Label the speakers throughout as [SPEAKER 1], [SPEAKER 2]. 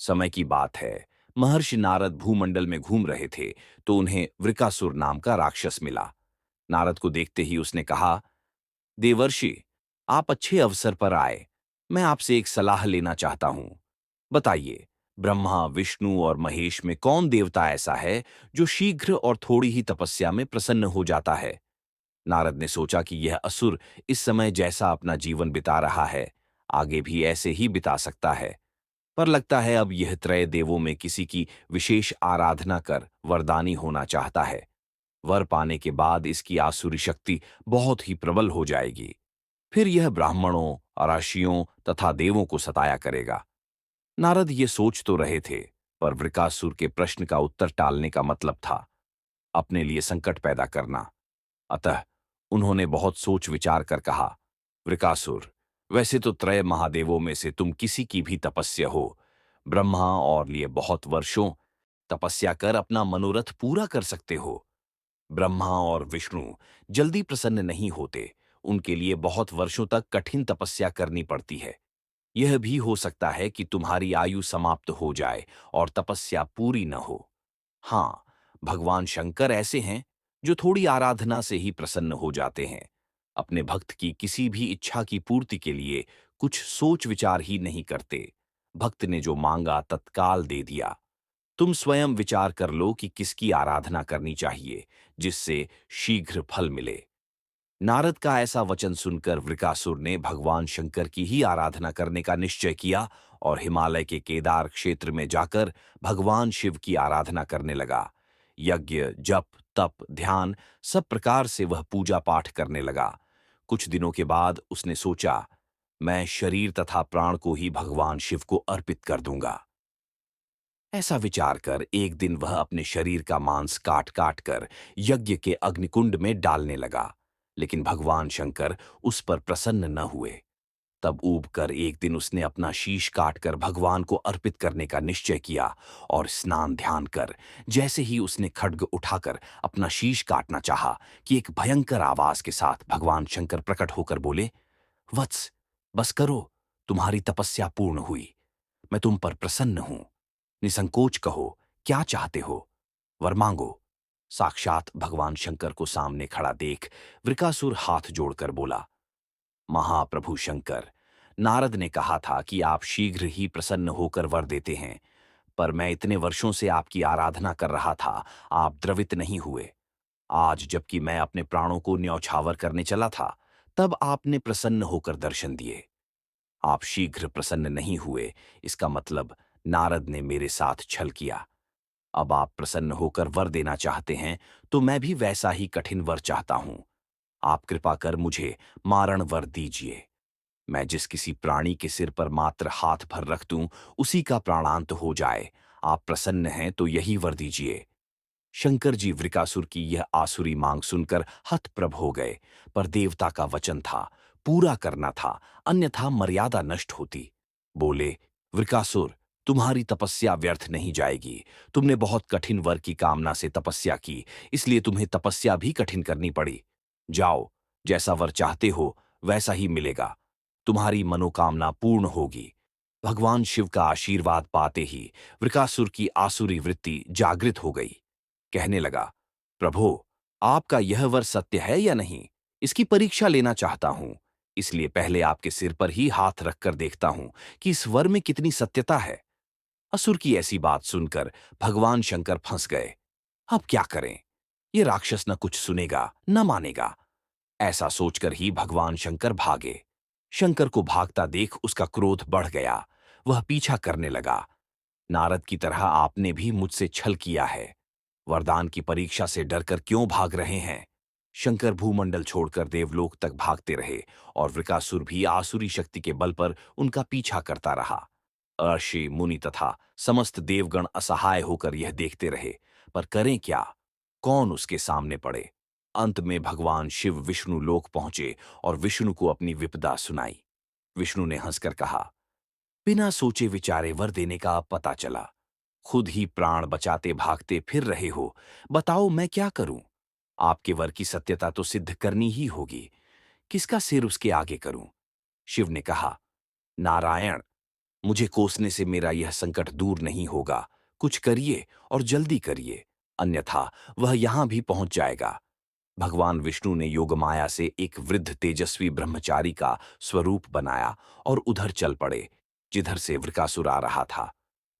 [SPEAKER 1] समय की बात है, महर्षि नारद भूमंडल में घूम रहे थे तो उन्हें वृकासुर नाम का राक्षस मिला। नारद को देखते ही उसने कहा, देवर्षि, आप अच्छे अवसर पर आए। मैं आपसे एक सलाह लेना चाहता हूं। बताइए, ब्रह्मा, विष्णु और महेश में कौन देवता ऐसा है जो शीघ्र और थोड़ी ही तपस्या में प्रसन्न हो जाता है? नारद ने सोचा कि यह असुर इस समय जैसा अपना जीवन बिता रहा है, आगे भी ऐसे ही बिता सकता है। पर लगता है अब यह त्रय देवों में किसी की विशेष आराधना कर वरदानी होना चाहता है। वर पाने के बाद इसकी आसुरी शक्ति बहुत ही प्रबल हो जाएगी। फिर यह ब्राह्मणों, अराशियों तथा देवों को सताया करेगा। नारद ये सोच तो रहे थे, पर वृकासुर के प्रश्न का उत्तर टालने का मतलब था अपने लिए संकट पैदा करना। अतः उन्होंने बहुत सोच विचार कर कहा, वृकासुर, वैसे तो त्रय महादेवों में से तुम किसी की भी तपस्या हो, ब्रह्मा और लिए बहुत वर्षों तपस्या कर अपना मनोरथ पूरा कर सकते हो। ब्रह्मा और विष्णु जल्दी प्रसन्न नहीं होते, उनके लिए बहुत वर्षों तक कठिन तपस्या करनी पड़ती है। यह भी हो सकता है कि तुम्हारी आयु समाप्त हो जाए और तपस्या पूरी न हो। हाँ, भगवान शंकर ऐसे हैं जो थोड़ी आराधना से ही प्रसन्न हो जाते हैं। अपने भक्त की किसी भी इच्छा की पूर्ति के लिए कुछ सोच विचार ही नहीं करते। भक्त ने जो मांगा तत्काल दे दिया। तुम स्वयं विचार कर लो कि किसकी आराधना करनी चाहिए जिससे शीघ्र फल मिले। नारद का ऐसा वचन सुनकर वृकासुर ने भगवान शंकर की ही आराधना करने का निश्चय किया और हिमालय के केदार क्षेत्र में जाकर भगवान शिव की आराधना करने लगा। यज्ञ, जप, तप, ध्यान सब प्रकार से वह पूजा पाठ करने लगा। कुछ दिनों के बाद उसने सोचा, मैं शरीर तथा प्राण को ही भगवान शिव को अर्पित कर दूंगा। ऐसा विचार कर एक दिन वह अपने शरीर का मांस काट काट कर यज्ञ के अग्निकुंड में डालने लगा, लेकिन भगवान शंकर उस पर प्रसन्न न हुए। तब ऊब कर एक दिन उसने अपना शीश काटकर भगवान को अर्पित करने का निश्चय किया और स्नान ध्यान कर जैसे ही उसने खड्ग उठाकर अपना शीश काटना चाहा कि एक भयंकर आवाज के साथ भगवान शंकर प्रकट होकर बोले, वत्स, बस करो, तुम्हारी तपस्या पूर्ण हुई। मैं तुम पर प्रसन्न हूं। निसंकोच कहो, क्या चाहते हो? वर मांगो। साक्षात भगवान शंकर को सामने खड़ा देख वृकासुर हाथ जोड़कर बोला, महाप्रभु शंकर, नारद ने कहा था कि आप शीघ्र ही प्रसन्न होकर वर देते हैं, पर मैं इतने वर्षों से आपकी आराधना कर रहा था, आप द्रवित नहीं हुए। आज जबकि मैं अपने प्राणों को न्यौछावर करने चला था, तब आपने प्रसन्न होकर दर्शन दिए। आप शीघ्र प्रसन्न नहीं हुए, इसका मतलब नारद ने मेरे साथ छल किया। अब आप प्रसन्न होकर वर देना चाहते हैं, तो मैं भी वैसा ही कठिन वर चाहता हूं। आप कृपा कर मुझे मारण वर दीजिए। मैं जिस किसी प्राणी के सिर पर मात्र हाथ भर रख दूं, उसी का प्राणांत हो जाए। आप प्रसन्न हैं तो यही वर दीजिए। शंकर जी वृकासुर की यह आसुरी मांग सुनकर हतप्रभ हो गए, पर देवता का वचन था, पूरा करना था, अन्यथा मर्यादा नष्ट होती। बोले, वृकासुर, तुम्हारी तपस्या व्यर्थ नहीं जाएगी। तुमने बहुत कठिन वर की कामना से तपस्या की, इसलिए तुम्हें तपस्या भी कठिन करनी पड़ी। जाओ, जैसा वर चाहते हो वैसा ही मिलेगा। तुम्हारी मनोकामना पूर्ण होगी। भगवान शिव का आशीर्वाद पाते ही वृकासुर की आसुरी वृत्ति जागृत हो गई। कहने लगा, प्रभो, आपका यह वर सत्य है या नहीं, इसकी परीक्षा लेना चाहता हूं। इसलिए पहले आपके सिर पर ही हाथ रखकर देखता हूं कि इस वर में कितनी सत्यता है। असुर की ऐसी बात सुनकर भगवान शंकर फंस गए। अब क्या करें? ये राक्षस न कुछ सुनेगा न मानेगा। ऐसा सोचकर ही भगवान शंकर भागे। शंकर को भागता देख उसका क्रोध बढ़ गया। वह पीछा करने लगा। नारद की तरह आपने भी मुझसे छल किया है। वरदान की परीक्षा से डरकर क्यों भाग रहे हैं? शंकर भूमंडल छोड़कर देवलोक तक भागते रहे और वृकासुर भी आसुरी शक्ति के बल पर उनका पीछा करता रहा। अर्षि, मुनि तथा समस्त देवगण असहाय होकर यह देखते रहे, पर करें क्या? कौन उसके सामने पड़े? अंत में भगवान शिव विष्णु लोक पहुंचे और विष्णु को अपनी विपदा सुनाई। विष्णु ने हंसकर कहा, बिना सोचे विचारे वर देने का अब पता चला। खुद ही प्राण बचाते भागते फिर रहे हो। बताओ मैं क्या करूं? आपके वर की सत्यता तो सिद्ध करनी ही होगी। किसका सिर उसके आगे करूं? शिव ने कहा, नारायण, मुझे कोसने से मेरा यह संकट दूर नहीं होगा। कुछ करिए और जल्दी करिए, अन्यथा वह यहां भी पहुंच जाएगा। भगवान विष्णु ने योगमाया से एक वृद्ध तेजस्वी ब्रह्मचारी का स्वरूप बनाया और उधर चल पड़े, जिधर से वृकासुर आ रहा था।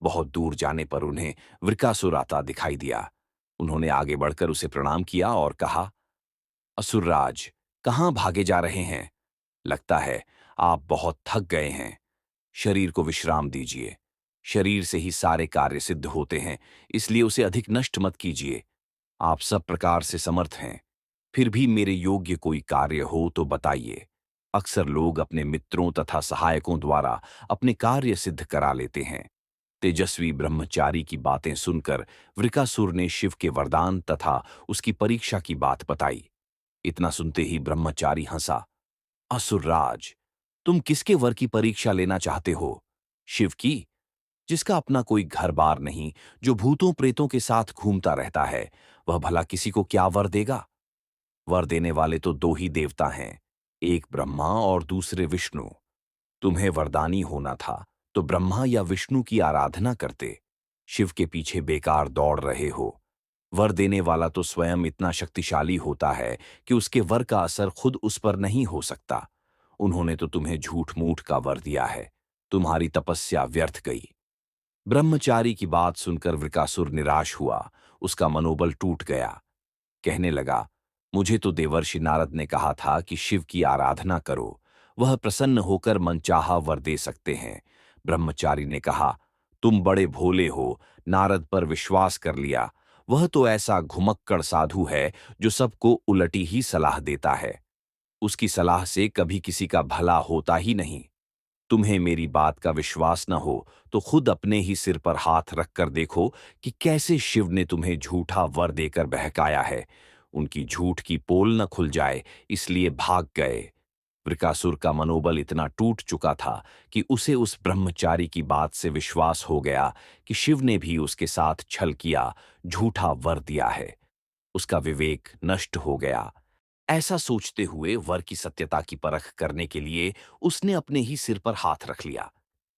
[SPEAKER 1] बहुत दूर जाने पर उन्हें वृकासुर आता दिखाई दिया। उन्होंने आगे बढ़कर उसे प्रणाम किया और कहा, असुरराज, कहाँ भागे जा रहे हैं? लगता है आप बहुत थक गए हैं। शरीर को विश्राम दीजिए। शरीर से ही सारे कार्य सिद्ध होते हैं, इसलिए उसे अधिक नष्ट मत कीजिए। आप सब प्रकार से समर्थ हैं, फिर भी मेरे योग्य कोई कार्य हो तो बताइए। अक्सर लोग अपने मित्रों तथा सहायकों द्वारा अपने कार्य सिद्ध करा लेते हैं। तेजस्वी ब्रह्मचारी की बातें सुनकर वृकासुर ने शिव के वरदान तथा उसकी परीक्षा की बात बताई। इतना सुनते ही ब्रह्मचारी हंसा। असुरराज, तुम किसके वर की परीक्षा लेना चाहते हो? शिव की, जिसका अपना कोई घर बार नहीं, जो भूतों प्रेतों के साथ घूमता रहता है, वह भला किसी को क्या वर देगा? वर देने वाले तो दो ही देवता हैं, एक ब्रह्मा और दूसरे विष्णु। तुम्हें वरदानी होना था तो ब्रह्मा या विष्णु की आराधना करते। शिव के पीछे बेकार दौड़ रहे हो। वर देने वाला तो स्वयं इतना शक्तिशाली होता है कि उसके वर का असर खुद उस पर नहीं हो सकता। उन्होंने तो तुम्हें झूठ मूठ का वर दिया है। तुम्हारी तपस्या व्यर्थ गई। ब्रह्मचारी की बात सुनकर वृकासुर निराश हुआ। उसका मनोबल टूट गया। कहने लगा, मुझे तो देवर्षि नारद ने कहा था कि शिव की आराधना करो, वह प्रसन्न होकर मनचाहा वर दे सकते हैं। ब्रह्मचारी ने कहा, तुम बड़े भोले हो, नारद पर विश्वास कर लिया। वह तो ऐसा घुमक्कड़ साधु है जो सबको उलटी ही सलाह देता है। उसकी सलाह से कभी किसी का भला होता ही नहीं। तुम्हें मेरी बात का विश्वास न हो तो खुद अपने ही सिर पर हाथ रखकर देखो कि कैसे शिव ने तुम्हें झूठा वर देकर बहकाया है। उनकी झूठ की पोल न खुल जाए, इसलिए भाग गए। वृकासुर का मनोबल इतना टूट चुका था कि उसे उस ब्रह्मचारी की बात से विश्वास हो गया कि शिव ने भी उसके साथ छल किया, झूठा वर दिया है। उसका विवेक नष्ट हो गया। ऐसा सोचते हुए वर की सत्यता की परख करने के लिए उसने अपने ही सिर पर हाथ रख लिया।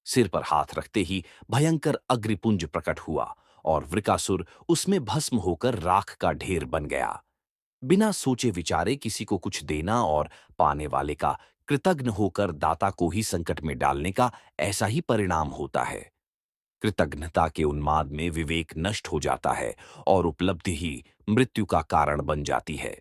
[SPEAKER 1] सिर पर हाथ रखते ही भयंकर अग्निपुंज प्रकट हुआ और वृकासुर उसमें भस्म होकर राख का ढेर बन गया। बिना सोचे विचारे किसी को कुछ देना और पाने वाले का कृतघ्न होकर दाता को ही संकट में डालने का ऐसा ही परिणाम होता है। कृतघ्नता के उन्माद में विवेक नष्ट हो जाता है और उपलब्धि ही मृत्यु का कारण बन जाती है।